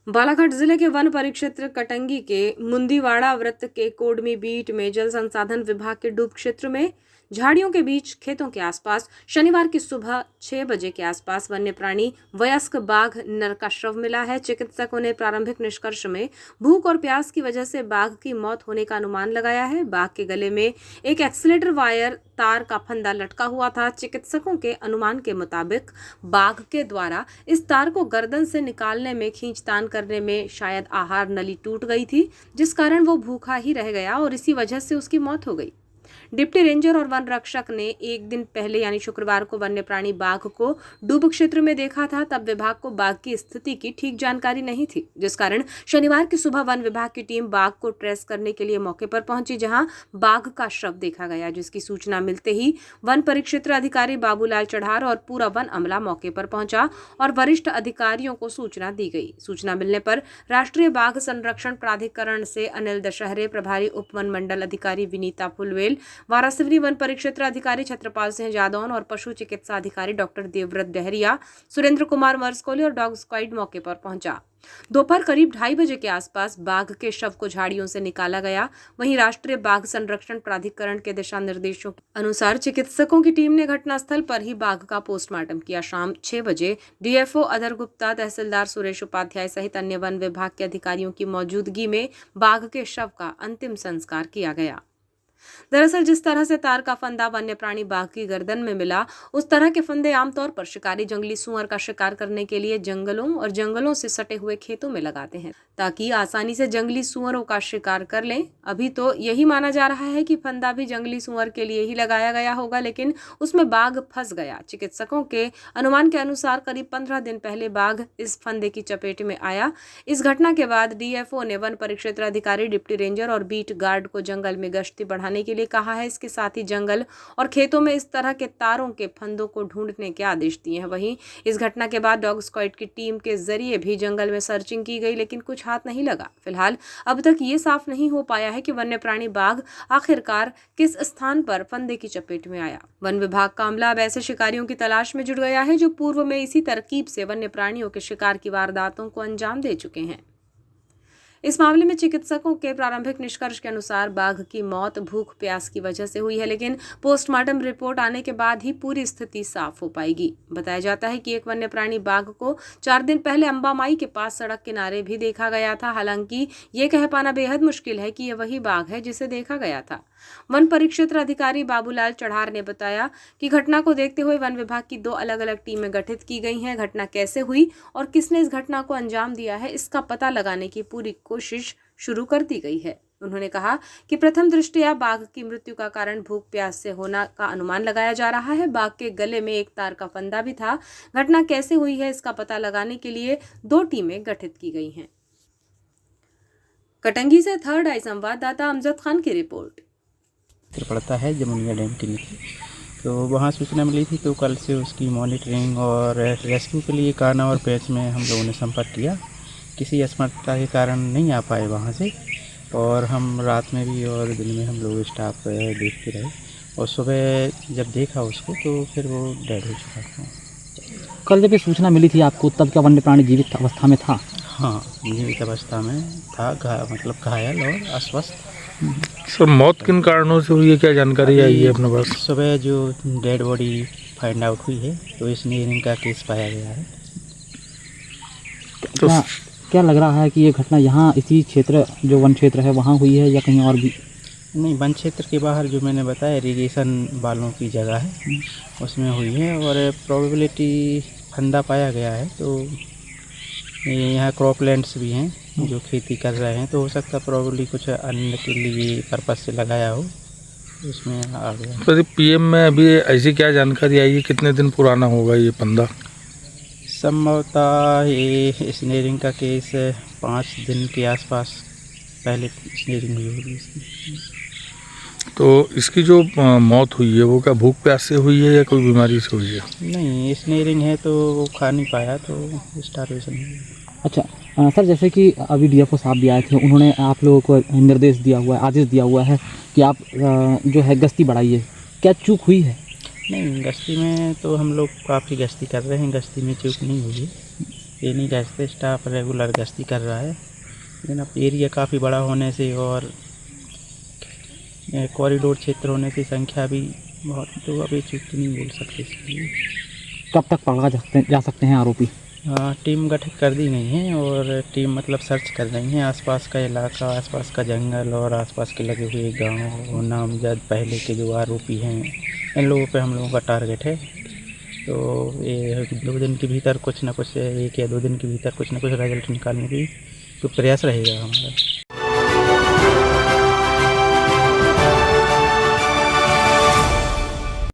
बालाघाट जिले के वन परिक्षेत्र कटंगी के मुंदीवाड़ा वृत्त के कोडमी बीट में जल संसाधन विभाग के डूब क्षेत्र में झाड़ियों के बीच खेतों के आसपास शनिवार की सुबह 6 बजे के आसपास वन्य प्राणी वयस्क बाघ नर का शव मिला है। चिकित्सकों ने प्रारंभिक निष्कर्ष में भूख और प्यास की वजह से बाघ की मौत होने का अनुमान लगाया है। बाघ के गले में एक एक्सीलेटर वायर तार का फंदा लटका हुआ था। चिकित्सकों के अनुमान के मुताबिक बाघ के द्वारा इस तार को गर्दन से निकालने में खींचतान करने में शायद आहार नली टूट गई थी, जिस कारण वो भूखा ही रह गया और इसी वजह से उसकी मौत हो गई। डिप्टी रेंजर और वन रक्षक ने एक दिन पहले यानी शुक्रवार को वन्य प्राणी बाघ को डूब क्षेत्र में देखा था। तब विभाग को बाघ की स्थिति की ठीक जानकारी नहीं थी, जिस कारण शनिवार की सुबह वन विभाग की टीम बाघ को ट्रेस करने के लिए मौके पर पहुंची, जहां बाघ का शव देखा गया। जिसकी सूचना मिलते ही वन परिक्षेत्र अधिकारी बाबूलाल चढ़ार और पूरा वन अमला मौके पर पहुंचा और वरिष्ठ अधिकारियों को सूचना दी गई। सूचना मिलने पर राष्ट्रीय बाघ संरक्षण प्राधिकरण से अनिल दशहरे, प्रभारी उप वन मंडल अधिकारी विनीता फुलवेल, वारासिवनी वन परिक्षेत्र अधिकारी छत्रपाल सिंह जादौन और पशु चिकित्सा अधिकारी डॉक्टर देवव्रत डहरिया, सुरेंद्र कुमार मर्सकोली और डॉग स्क्वाड मौके पर पहुंचा। दोपहर करीब 2:30 बजे के आसपास बाघ के शव को झाड़ियों से निकाला गया। वहीं राष्ट्रीय बाघ संरक्षण प्राधिकरण के दिशा निर्देशों के अनुसार चिकित्सकों की टीम ने घटनास्थल पर ही बाघ का पोस्टमार्टम किया। शाम 6 बजे डीएफओ अधर गुप्ता, तहसीलदार सुरेश उपाध्याय सहित अन्य वन विभाग के अधिकारियों की मौजूदगी में बाघ के शव का अंतिम संस्कार किया गया। दरअसल जिस तरह से तार का फंदा वन्य प्राणी बाघ की गर्दन में मिला, उस तरह के फंदे आमतौर पर शिकारी जंगली सुअर का शिकार करने के लिए जंगलों से सटे हुए खेतों में लगाते हैं, ताकि आसानी से जंगली सुअरों का शिकार कर लें। अभी तो यही माना जा रहा है कि फंदा भी जंगली सुअर के लिए ही लगाया गया होगा, लेकिन उसमें बाघ फंस गया। चिकित्सकों के अनुमान के अनुसार करीब 15 दिन पहले बाघ इस फंदे की चपेट में आया। इस घटना के बाद डीएफओ ने वन परिक्षेत्र अधिकारी, डिप्टी रेंजर और बीट गार्ड को जंगल में गश्ती बढ़ाने के लिए कहा है। इसके साथ ही जंगल और खेतों में इस तरह के तारों के फंदों को ढूंढने के आदेश दिए हैं। वहीं इस घटना के बाद डॉग स्क्वाड की टीम के जरिए भी जंगल में सर्चिंग की गई, लेकिन कुछ हाथ नहीं लगा। फिलहाल अब तक ये साफ नहीं हो पाया है कि वन्य प्राणी बाघ आखिरकार किस स्थान पर फंदे की चपेट में आया। वन विभाग का अमला अब ऐसे शिकारियों की तलाश में जुट गया है जो पूर्व में इसी तरकीब से वन्य प्राणियों के शिकार की वारदातों को अंजाम दे चुके हैं। इस मामले में चिकित्सकों के प्रारंभिक निष्कर्ष के अनुसार बाघ की मौत भूख प्यास की वजह से हुई है, लेकिन पोस्टमार्टम रिपोर्ट आने के बाद ही पूरी स्थिति साफ हो पाएगी। बताया जाता है कि एक वन्य प्राणी बाघ को 4 दिन पहले अंबामाई के पास सड़क किनारे भी देखा गया था। हालांकि ये कह पाना बेहद मुश्किल है कि यह वही बाघ है जिसे देखा गया था। वन परिक्षेत्र अधिकारी बाबूलाल चढ़ार ने बताया कि घटना को देखते हुए वन विभाग की 2 अलग-अलग टीमें गठित की गई हैं। घटना कैसे हुई और किसने इस घटना को अंजाम दिया है, इसका पता लगाने की पूरी कोशिश शुरू कर दी गई है। उन्होंने कहा कि प्रथम दृष्टया बाघ की मृत्यु का कारण भूख प्यास से होना का अनुमान लगाया जा रहा है। बाघ के गले में एक तार का फंदा भी था। घटना कैसे हुई है इसका पता लगाने के लिए 2 टीमें गठित की गई हैं। कटंगी से थर्ड आई संवाददाता अमजद खान की रिपोर्ट। पड़ता है जमुनिया डैम के नीचे, तो वहाँ सूचना मिली थी, तो कल से उसकी मॉनिटरिंग और रेस्क्यू के लिए कान्हा और पेंच में हम लोगों ने संपर्क किया। किसी असमर्थता के कारण नहीं आ पाए वहाँ से, और हम रात में भी और दिन में हम लोग स्टाफ देखते रहे, और सुबह जब देखा उसको तो फिर वो डेड हो चुका था। कल जब ये सूचना मिली थी आपको, तब क्या वन्य प्राणी जीवित अवस्था में था? हाँ, जीवित अवस्था में था, मतलब घायल और अस्वस्थ। सर, मौत किन कारणों से हुई है, क्या जानकारी आई है अपने पास? सुबह जो डेड बॉडी फाइंड आउट हुई है, तो इसमें इनका केस पाया गया है। तो क्या लग रहा है कि ये घटना यहाँ इसी क्षेत्र जो वन क्षेत्र है वहाँ हुई है या कहीं और भी? नहीं, वन क्षेत्र के बाहर जो मैंने बताया इरिगेशन वालों की जगह है, उसमें हुई है, और प्रोबेबिलिटी फंदा पाया गया है। तो यहाँ क्रॉपलैंड्स भी हैं जो खेती कर रहे हैं, तो हो सकता है प्रोबेबली कुछ अन्न के लिए पर्पस से लगाया हो, उसमें आ गया। तो पीएम में अभी ऐसी क्या जानकारी आई है, कितने दिन पुराना होगा ये फंदा? संभवतः ये स्नेरिंग का केस 5 दिन के आसपास पहले स्नेरिंग हुई होगी इसकी। तो इसकी जो मौत हुई है वो क्या भूख प्यास से हुई है या कोई बीमारी से हुई है? नहीं, स्नेरिंग है तो वो खा नहीं पाया, तो स्टारवेशन हुई। अच्छा सर, जैसे कि अभी डीएफओ साहब भी आए थे, उन्होंने आप लोगों को निर्देश दिया हुआ है, आदेश दिया हुआ है कि आप जो है गश्ती बढ़ाइए, क्या चूक हुई है? नहीं, गश्ती में तो हम लोग काफ़ी गश्ती कर रहे हैं, गश्ती में चूक नहीं हुई है। नहीं गश्त स्टाफ रेगुलर गश्ती कर रहा है, लेकिन अब एरिया काफ़ी बड़ा होने से और कॉरिडोर क्षेत्र होने की संख्या भी बहुत, तो अभी चुप नहीं बोल सकते इसके लिए। कब तक पकड़ा जा सकते हैं आरोपी? हाँ, टीम गठित कर दी गई है और टीम मतलब सर्च कर रही है आसपास का इलाका, आसपास का जंगल और आसपास के लगे हुए गांव और नामजद पहले के जो आरोपी हैं इन लोगों पे हम लोगों का टारगेट है। तो ये 2 दिन के भीतर कुछ ना कुछ, 1 या 2 दिन के भीतर कुछ ना कुछ रिजल्ट निकालने की तो प्रयास रहेगा हमारा।